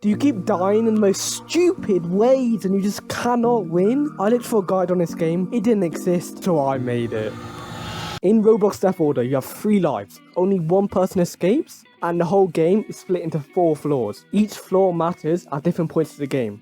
Do you keep dying in the most stupid ways and you just cannot win? I looked for a guide on this game. It didn't exist, so I made it. In Roblox Death Order, you have 3 lives. Only one person escapes, and the whole game is split into 4 floors. Each floor matters at different points of the game.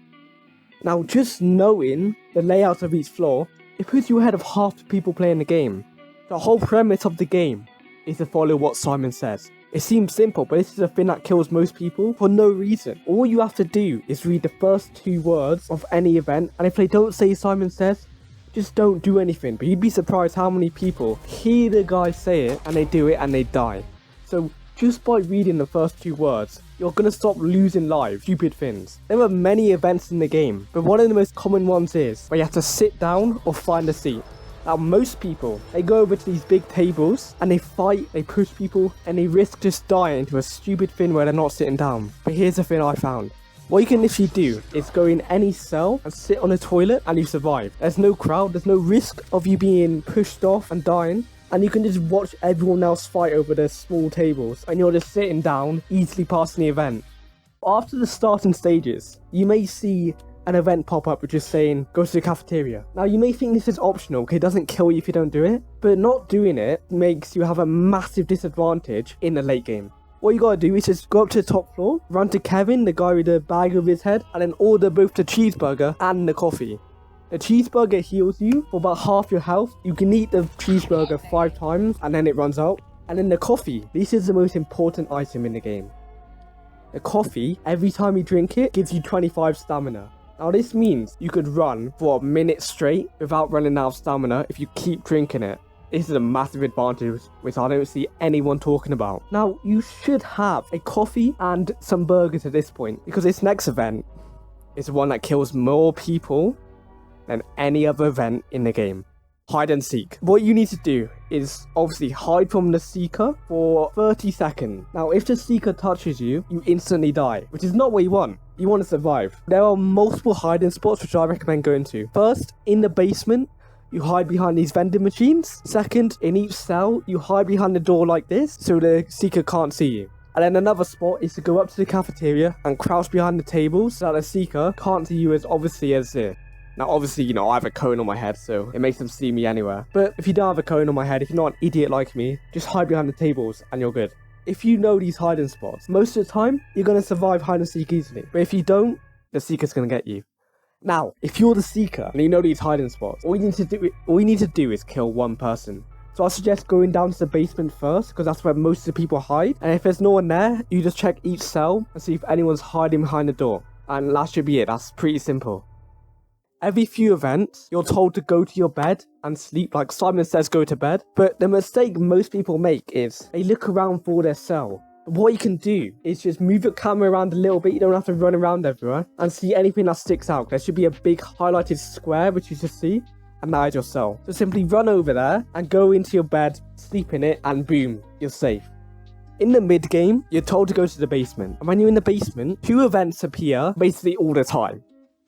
Now, just knowing the layout of each floor, it puts you ahead of half the people playing the game. The whole premise of the game is to follow what Simon says. It seems simple, but this is a thing that kills most people for no reason. All you have to do is read the first 2 words of any event, and if they don't say Simon says, just don't do anything. But you'd be surprised how many people hear the guy say it, and they do it, and they die. So just by reading the first 2 words, you're gonna stop losing lives, stupid things. There are many events in the game, but one of the most common ones is where you have to sit down or find a seat. Now, most people, they go over to these big tables and they fight, they push people, and they risk just dying into a stupid thing where they're not sitting down. But here's the thing I found. What you can literally do is go in any cell and sit on a toilet and you survive. There's no crowd, there's no risk of you being pushed off and dying. And you can just watch everyone else fight over the small tables and you're just sitting down, easily passing the event. After the starting stages, you may see an event pop up which is saying go to the cafeteria. Now you may think this is optional, okay, it doesn't kill you if you don't do it, but not doing it makes you have a massive disadvantage in the late game. What you gotta do is just go up to the top floor, run to Kevin, the guy with the bag over his head, and then order both the cheeseburger and the coffee. The cheeseburger heals you for about half your health. You can eat the cheeseburger 5 times and then it runs out. And then the coffee, this is the most important item in the game. The coffee, every time you drink it, gives you 25 stamina. Now this means you could run for a minute straight without running out of stamina if you keep drinking it. This is a massive advantage which I don't see anyone talking about. Now you should have a coffee and some burgers at this point because this next event is the one that kills more people than any other event in the game. Hide and seek. What you need to do is obviously hide from the seeker for 30 seconds. Now if the seeker touches you, you instantly die, which is not what you want. You want to survive. There are multiple hiding spots which I recommend going to. First, in the basement, you hide behind these vending machines. Second, in each cell, you hide behind the door like this so the seeker can't see you. And then another spot is to go up to the cafeteria and crouch behind the tables so that the seeker can't see you as obviously as this. Now obviously, you know, I have a cone on my head, so it makes them see me anywhere. But if you don't have a cone on my head, if you're not an idiot like me, just hide behind the tables and you're good. If you know these hiding spots, most of the time, you're going to survive hide and seek easily. But if you don't, the seeker's going to get you. Now, if you're the seeker and you know these hiding spots, all you need to do is kill one person. So I suggest going down to the basement first, because that's where most of the people hide. And if there's no one there, you just check each cell and see if anyone's hiding behind the door. And that should be it. That's pretty simple. Every few events, you're told to go to your bed and sleep, like Simon says go to bed. But the mistake most people make is they look around for their cell. What you can do is just move your camera around a little bit. You don't have to run around everywhere and see anything that sticks out. There should be a big highlighted square which you should see, and that is your cell. So simply run over there and go into your bed, sleep in it, and boom, you're safe. In the mid game, you're told to go to the basement. And when you're in the basement, 2 events appear basically all the time.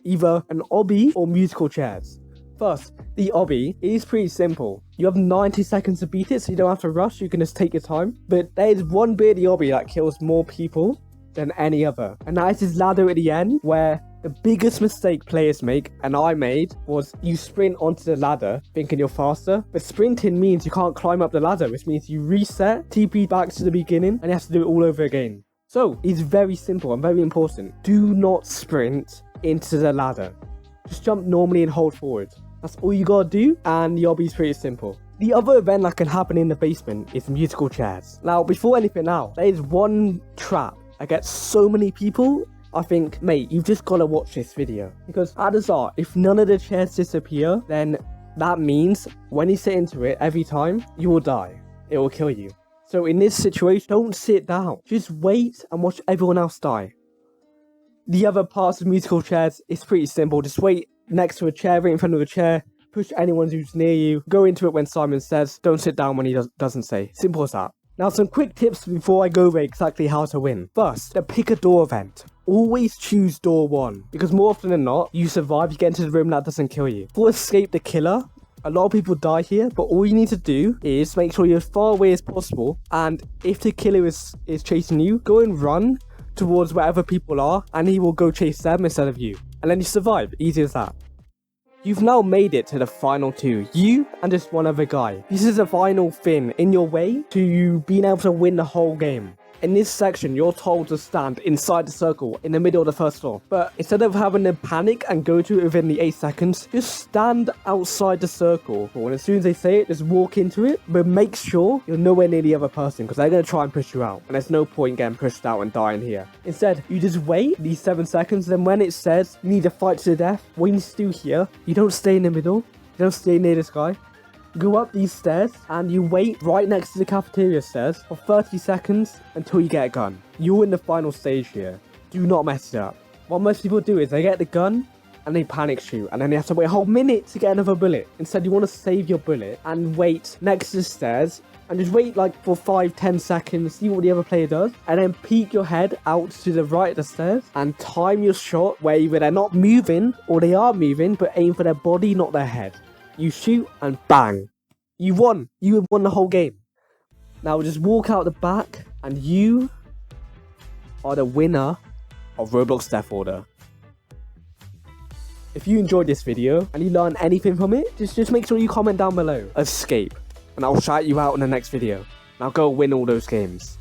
Either an obby or musical chairs. First, the obby is pretty simple. You have 90 seconds to beat it, so you don't have to rush, you can just take your time. But there is one bit of the obby that kills more people than any other. And that is this ladder at the end, where the biggest mistake players make, and I made, was you sprint onto the ladder thinking you're faster. But sprinting means you can't climb up the ladder, which means you reset, TP back to the beginning, and you have to do it all over again. So, it's very simple and very important. Do not sprint into the ladder. Just jump normally and hold forward. That's all you gotta do, and the obby is pretty simple. The other event that can happen in the basement is musical chairs. Now, before anything else, there is one trap that gets so many people. I think, mate, you've just gotta watch this video. Because at the start, if none of the chairs disappear, then that means when you sit into it every time, you will die. It will kill you. So in this situation, don't sit down. Just wait and watch everyone else die. The other parts of musical chairs is pretty simple. Just wait next to a chair, right in front of a chair, push anyone who's near you, go into it when Simon says, don't sit down when he doesn't say. Simple as that. Now some quick tips before I go over exactly how to win. First, the pick a door event. Always choose door 1, because more often than not, you survive, you get into the room that doesn't kill you. For escape the killer, a lot of people die here, but all you need to do is make sure you're as far away as possible, and if the killer is chasing you, go and run towards wherever people are, and he will go chase them instead of you. And then you survive. Easy as that. You've now made it to the final 2. You and just one other guy. This is the final thing in your way to you being able to win the whole game. In this section, you're told to stand inside the circle in the middle of the first floor. But instead of having to panic and go to it within the 8 seconds, just stand outside the circle. And as soon as they say it, just walk into it. But make sure you're nowhere near the other person because they're going to try and push you out. And there's no point getting pushed out and dying here. Instead, you just wait these 7 seconds. Then when it says you need to fight to the death, what you need to do here, you don't stay in the middle. You don't stay near this guy. Go up these stairs and you wait right next to the cafeteria stairs for 30 seconds until you get a gun. You're in the final stage here. Do not mess it up. What most people do is they get the gun and they panic shoot and then they have to wait a whole minute to get another bullet. Instead, you want to save your bullet and wait next to the stairs and just wait like for 5-10 seconds, see what the other player does, and then peek your head out to the right of the stairs and time your shot where either they're not moving or they are moving, but aim for their body, not their head. You shoot and bang. You won. You have won the whole game. Now just walk out the back and you are the winner of Roblox Death Order. If you enjoyed this video and you learned anything from it, just make sure you comment down below. Escape. And I'll shout you out in the next video. Now go win all those games.